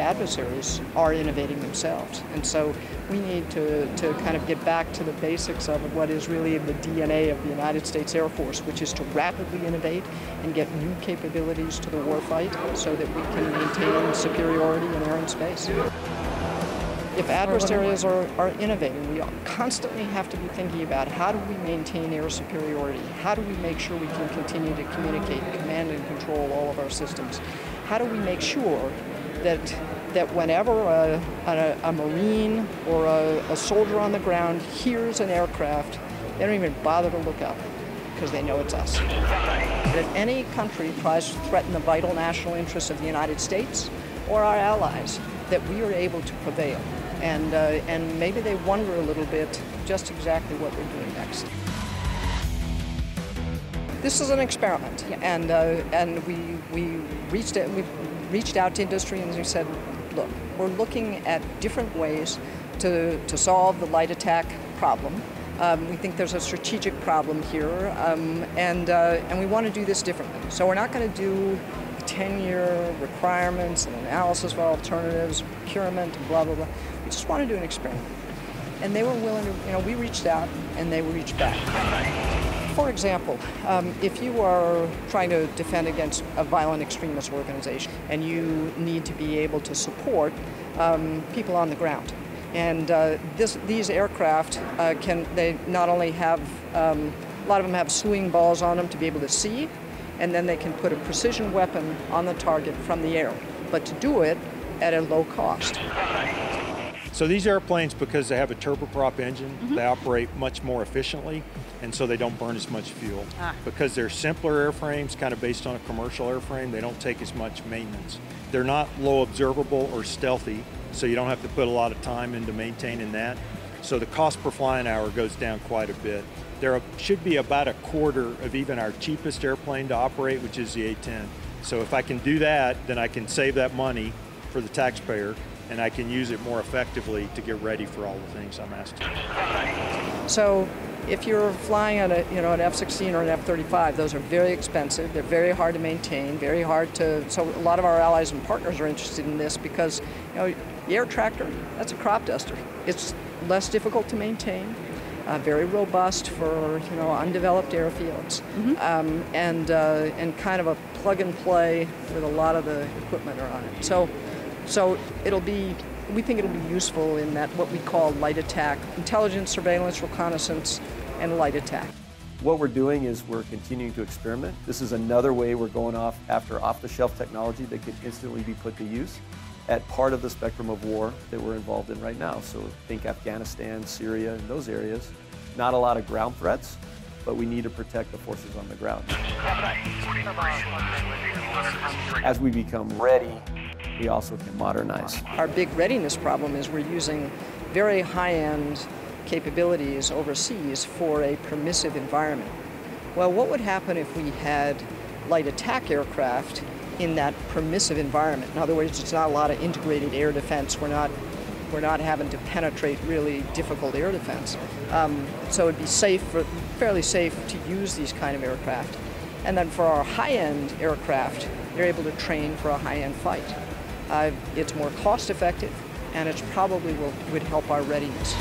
adversaries are innovating themselves. And so we need to kind of get back to the basics of what is really the DNA of the United States Air Force, which is to rapidly innovate and get new capabilities to the warfight so that we can maintain superiority in air and space. If adversaries are innovating, we constantly have to be thinking about how do we maintain air superiority? How do we make sure we can continue to communicate, command and control all of our systems? How do we make sure that whenever a Marine or a soldier on the ground hears an aircraft, they don't even bother to look up because they know it's us. But if any country tries to threaten the vital national interests of the United States or our allies, that we are able to prevail. And maybe they wonder a little bit just exactly what we're doing next. This is an experiment, and we reached out to industry and we said, look, we're looking at different ways to solve the light attack problem. We think there's a strategic problem here, and we want to do this differently. So we're not going to do 10-year requirements and analysis of alternatives, procurement, and blah, blah, blah. We just want to do an experiment. And they were willing to, we reached out and they reached back. For example, if you are trying to defend against a violent extremist organization and you need to be able to support people on the ground. And these aircraft they not only have, a lot of them have slewing balls on them to be able to see, and then they can put a precision weapon on the target from the air, but to do it at a low cost. So these airplanes, because they have a turboprop engine, they operate much more efficiently, and so they don't burn as much fuel. Because they're simpler airframes, kind of based on a commercial airframe, they don't take as much maintenance. They're not low observable or stealthy, so you don't have to put a lot of time into maintaining that. So the cost per flying hour goes down quite a bit. There should be about a quarter of even our cheapest airplane to operate, which is the A-10. So if I can do that, then I can save that money for the taxpayer, and I can use it more effectively to get ready for all the things I'm asked to. So if you're flying on an F-16 or an F-35, those are very expensive. They're very hard to maintain, very hard to. So a lot of our allies and partners are interested in this because the air tractor, that's a crop duster. It's less difficult to maintain. Very robust for undeveloped airfields, and kind of a plug and play with a lot of the equipment on it. So we think it'll be useful in that what we call light attack, intelligence, surveillance, reconnaissance, and light attack. What we're doing is we're continuing to experiment. This is another way we're going after off-the-shelf technology that can instantly be put to use at part of the spectrum of war that we're involved in right now. So think Afghanistan, Syria, and those areas. Not a lot of ground threats, but we need to protect the forces on the ground. As we become ready, we also can modernize. Our big readiness problem is we're using very high-end capabilities overseas for a permissive environment. Well, what would happen if we had light attack aircraft in that permissive environment? In other words, it's not a lot of integrated air defense. We're not having to penetrate really difficult air defense. So it'd be fairly safe to use these kind of aircraft. And then for our high-end aircraft, they're able to train for a high-end fight. It's more cost-effective, and it's probably would help our readiness.